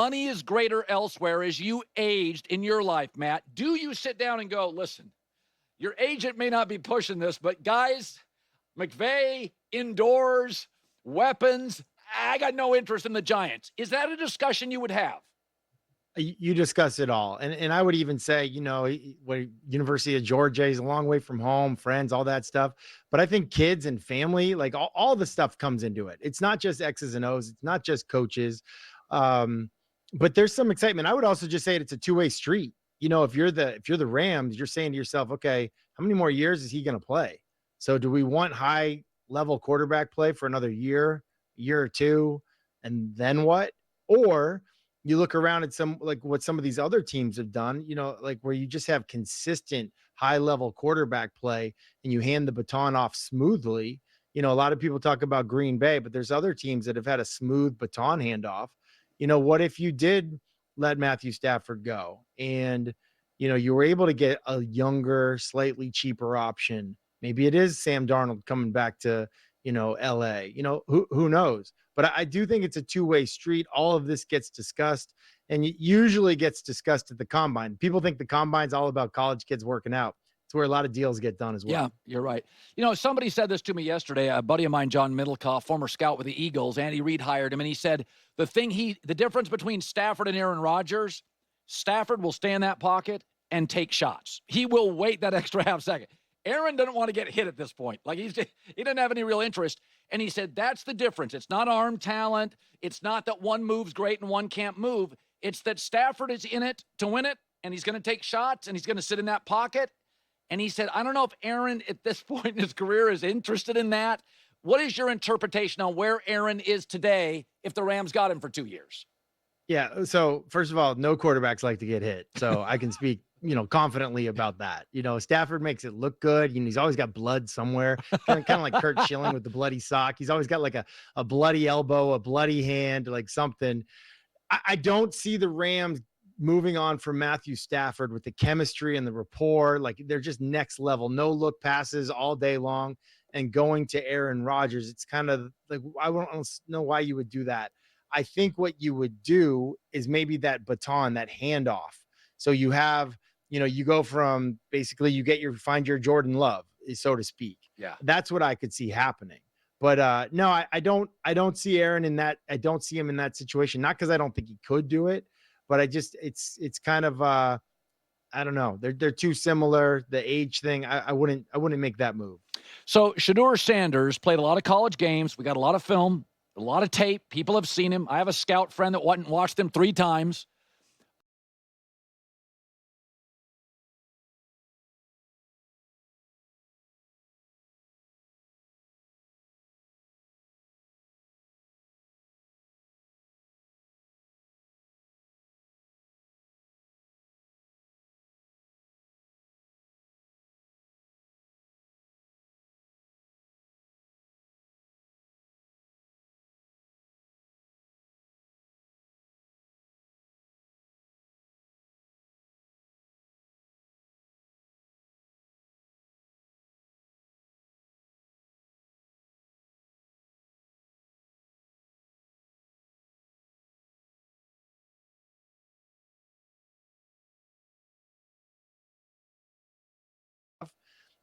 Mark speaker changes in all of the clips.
Speaker 1: money is greater elsewhere as you aged in your life, Matt. Do you sit down and go, listen, your agent may not be pushing this, but guys, McVay, indoors, weapons, I got no interest in the Giants. Is that a discussion you would have?
Speaker 2: You discuss it all. And I would even say, what University of Georgia is a long way from home, friends, all that stuff. But I think kids and family, like all the stuff comes into it. It's not just X's and O's. It's not just coaches. But there's some excitement. I would also just say it's a two-way street. If you're the Rams, you're saying to yourself, okay, how many more years is he going to play? So do we want high level quarterback play for another year or two, and then what? Or you look around at some like what some of these other teams have done, like where you just have consistent high level quarterback play and you hand the baton off smoothly. A lot of people talk about Green Bay, but there's other teams that have had a smooth baton handoff. What if you did let Matthew Stafford go and, you were able to get a younger, slightly cheaper option? Maybe it is Sam Darnold coming back to, LA, who knows? But I do think it's a two-way street. All of this gets discussed and it usually gets discussed at the combine. People think the combine's all about college kids working out. It's where a lot of deals get done as well.
Speaker 1: Yeah, you're right. Somebody said this to me yesterday. A buddy of mine, John Middlecoff, former scout with the Eagles, Andy Reid hired him, and he said the difference between Stafford and Aaron Rodgers, Stafford will stay in that pocket and take shots. He will wait that extra half second. Aaron doesn't want to get hit at this point. Like he doesn't have any real interest. And he said that's the difference. It's not arm talent. It's not that one moves great and one can't move. It's that Stafford is in it to win it, and he's going to take shots, and he's going to sit in that pocket. And he said, I don't know if Aaron at this point in his career is interested in that. What is your interpretation on where Aaron is today if the Rams got him for 2 years?
Speaker 2: Yeah. So first of all, no quarterbacks like to get hit. So I can speak, confidently about that. Stafford makes it look good. He's always got blood somewhere, kind of like Kurt Schilling with the bloody sock. He's always got like a bloody elbow, a bloody hand, like something. I don't see the Rams moving on from Matthew Stafford with the chemistry and the rapport. Like they're just next level, no look passes all day long, and going to Aaron Rodgers. It's kind of like, I don't know why you would do that. I think what you would do is maybe that baton, that handoff. So you have, you go from basically find your Jordan Love, so to speak.
Speaker 1: Yeah.
Speaker 2: That's what I could see happening. But no, I don't see Aaron in that. I don't see him in that situation. Not because I don't think he could do it, but it's kind of I don't know. They're too similar. The age thing, I wouldn't make that move.
Speaker 1: So Shedeur Sanders played a lot of college games. We got a lot of film, a lot of tape. People have seen him. I have a scout friend that went and watched him 3 times.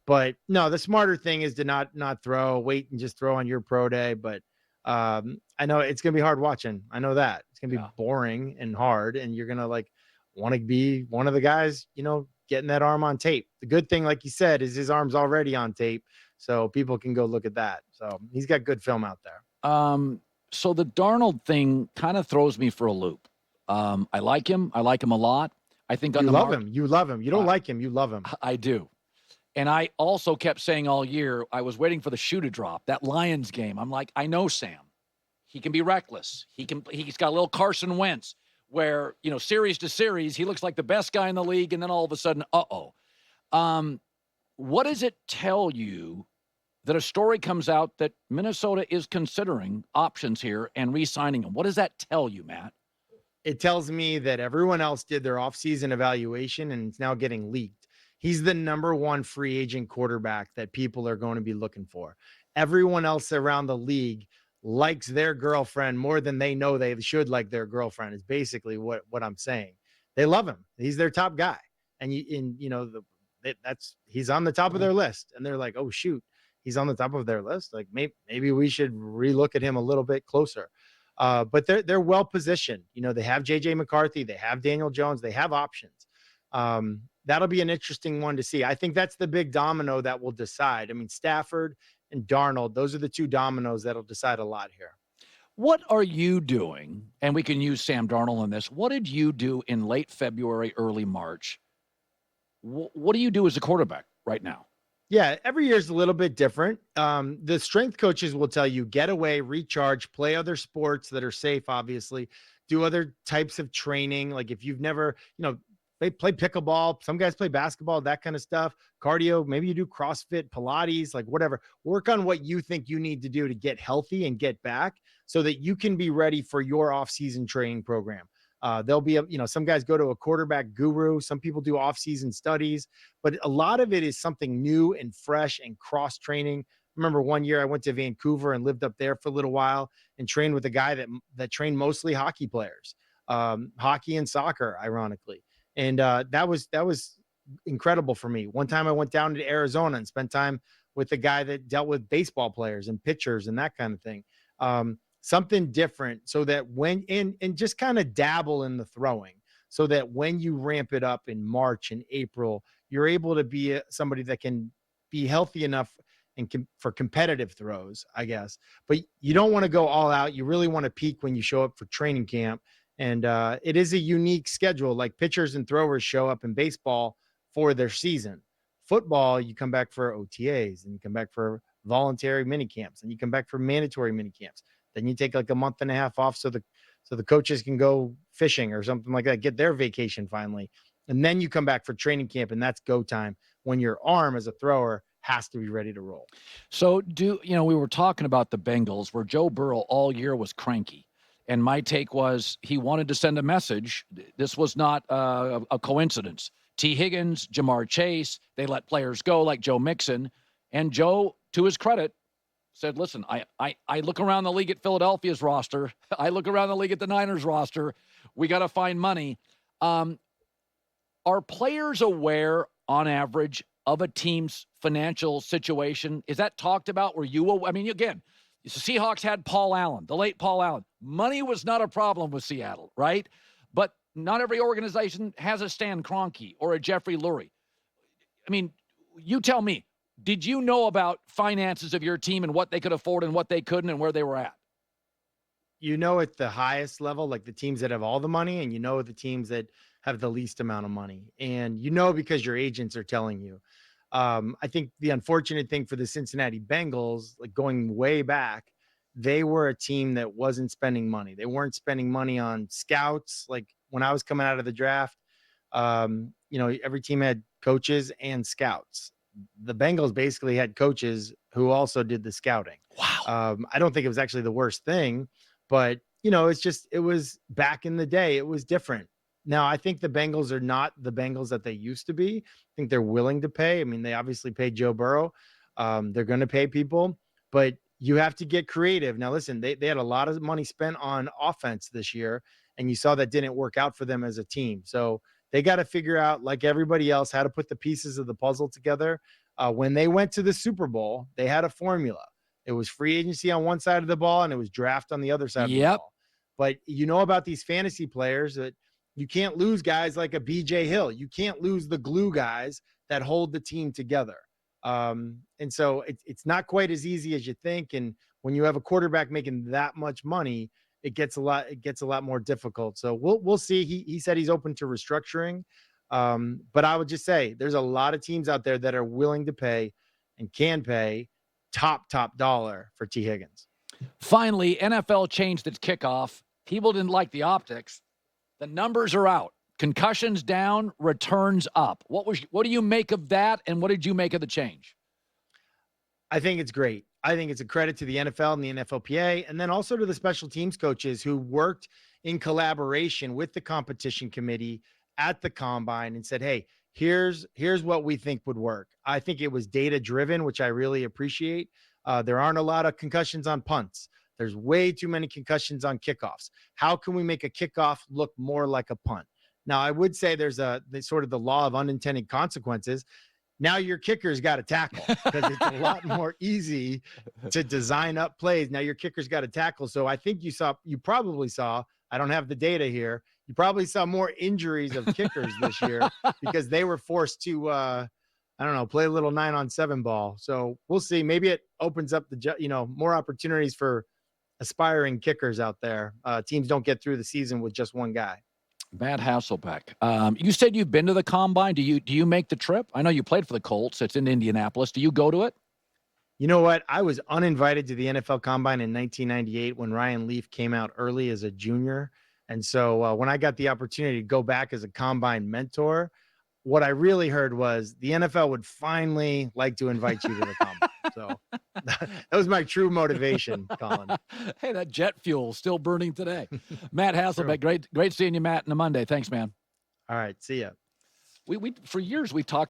Speaker 2: But no, the smarter thing is to not throw, wait and just throw on your pro day. But I know it's gonna be hard watching. I know that it's gonna be boring and hard, and you're gonna like want to be one of the guys, getting that arm on tape. The good thing, like you said, is his arm's already on tape, so people can go look at that. So he's got good film out there.
Speaker 1: So the Darnold thing kind of throws me for a loop. I like him. I like him a lot. I think
Speaker 2: you love him. You love him. You don't like him. You love him.
Speaker 1: I do. And I also kept saying all year, I was waiting for the shoe to drop. That Lions game, I'm like, I know Sam. He can be reckless. He's got a little Carson Wentz where, series to series, he looks like the best guy in the league. And then all of a sudden, what does it tell you that a story comes out that Minnesota is considering options here and re-signing him? What does that tell you, Matt?
Speaker 2: It tells me that everyone else did their offseason evaluation and it's now getting leaked. He's the number 1 free agent quarterback that people are going to be looking for. Everyone else around the league likes their girlfriend more than they know they should like their girlfriend is basically what I'm saying. They love him. He's their top guy. That's he's on the top of their list. And they're like, oh shoot, he's on the top of their list. Like maybe we should relook at him a little bit closer. But they're well positioned. They have JJ McCarthy, they have Daniel Jones, they have options. That'll be an interesting one to see. I think that's the big domino that will decide. I mean, Stafford and Darnold, those are the two dominoes that'll decide a lot here.
Speaker 1: What are you doing? And we can use Sam Darnold on this. What did you do in late February, early March? What do you do as a quarterback right now?
Speaker 2: Yeah, every year is a little bit different. The strength coaches will tell you get away, recharge, play other sports that are safe, obviously, do other types of training. Like if you've never, they play pickleball, some guys play basketball, that kind of stuff, cardio, maybe you do CrossFit, Pilates, like whatever. Work on what you think you need to do to get healthy and get back so that you can be ready for your off-season training program. There'll be, some guys go to a quarterback guru. Some people do off-season studies, but a lot of it is something new and fresh and cross training. Remember one year I went to Vancouver and lived up there for a little while and trained with a guy that trained mostly hockey players, hockey and soccer, ironically. And that was incredible for me. One time I went down to Arizona and spent time with a guy that dealt with baseball players and pitchers and that kind of thing. Something different so that and just kind of dabble in the throwing so that when you ramp it up in March and April, you're able to be somebody that can be healthy enough and for competitive throws, I guess. But you don't want to go all out. You really want to peak when you show up for training camp. And it is a unique schedule. Like pitchers and throwers show up in baseball for their season. Football, you come back for OTAs and you come back for voluntary mini camps and you come back for mandatory mini camps. Then you take like a month and a half off so the coaches can go fishing or something like that, get their vacation finally. And then you come back for training camp and that's go time when your arm as a thrower has to be ready to roll.
Speaker 1: So we were talking about the Bengals where Joe Burrow all year was cranky. And my take was he wanted to send a message. This was not a coincidence. T. Higgins, Jamar Chase, they let players go like Joe Mixon. And Joe, to his credit, said, listen, I look around the league at Philadelphia's roster. I look around the league at the Niners roster. We got to find money. Are players aware on average of a team's financial situation? Is that talked about? Again, the Seahawks had Paul Allen, the late Paul Allen. Money was not a problem with Seattle, right? But not every organization has a Stan Kroenke or a Jeffrey Lurie. I mean, you tell me. Did you know about finances of your team and what they could afford and what they couldn't and where they were at?
Speaker 2: At the highest level, like the teams that have all the money and the teams that have the least amount of money. And because your agents are telling you. I think the unfortunate thing for the Cincinnati Bengals, like going way back, they were a team that wasn't spending money. They weren't spending money on scouts. Like when I was coming out of the draft, every team had coaches and scouts. The Bengals basically had coaches who also did the scouting.
Speaker 1: Wow.
Speaker 2: I don't think it was actually the worst thing, but it was back in the day. It was different. Now, I think the Bengals are not the Bengals that they used to be. I think they're willing to pay. I mean, they obviously paid Joe Burrow. They're going to pay people, but you have to get creative. Now, listen, they had a lot of money spent on offense this year, and you saw that didn't work out for them as a team. So they got to figure out, like everybody else, how to put the pieces of the puzzle together. When they went to the Super Bowl, they had a formula. It was free agency on one side of the ball, and it was draft on the other side of the ball. But about these fantasy players that you can't lose guys like a BJ Hill. You can't lose the glue guys that hold the team together. And so it's not quite as easy as you think. And when you have a quarterback making that much money, it gets a lot more difficult. So we'll see. He said he's open to restructuring. But I would just say there's a lot of teams out there that are willing to pay and can pay top dollar for T. Higgins.
Speaker 1: Finally, NFL changed its kickoff. People didn't like the optics. The numbers are out. Concussions down, returns up. What do you make of that, and what did you make of the change?
Speaker 2: I think it's great. I think it's a credit to the NFL and the NFLPA, and then also to the special teams coaches who worked in collaboration with the competition committee at the combine and said, hey, here's what we think would work. I think it was data driven, which I really appreciate. There aren't a lot of concussions on punts. There's way too many concussions on kickoffs. How can we make a kickoff look more like a punt? Now, I would say there's sort of the law of unintended consequences. Now your kicker's got to tackle because it's a lot more easy to design up plays. Now your kicker's got to tackle. So I think you probably saw, I don't have the data here, you probably saw more injuries of kickers this year because they were forced to, I don't know, play a little 9-on-7 ball. So we'll see. Maybe it opens up more opportunities for aspiring kickers out there. Teams don't get through the season with just one guy.
Speaker 1: Matt Hasselbeck. You said you've been to the combine. Do you make the trip? I know you played for the Colts. It's in Indianapolis. Do you go to it?
Speaker 2: You know what? I was uninvited to the NFL Combine in 1998 when Ryan Leaf came out early as a junior. And so when I got the opportunity to go back as a Combine mentor, what I really heard was the NFL would finally like to invite you to the Combine. So that was my true motivation, Colin.
Speaker 1: Hey, that jet fuel still burning today. Matt Hasselbeck, great seeing you, Matt, on a Monday. Thanks, man.
Speaker 2: All right, see ya.
Speaker 1: We for years we talked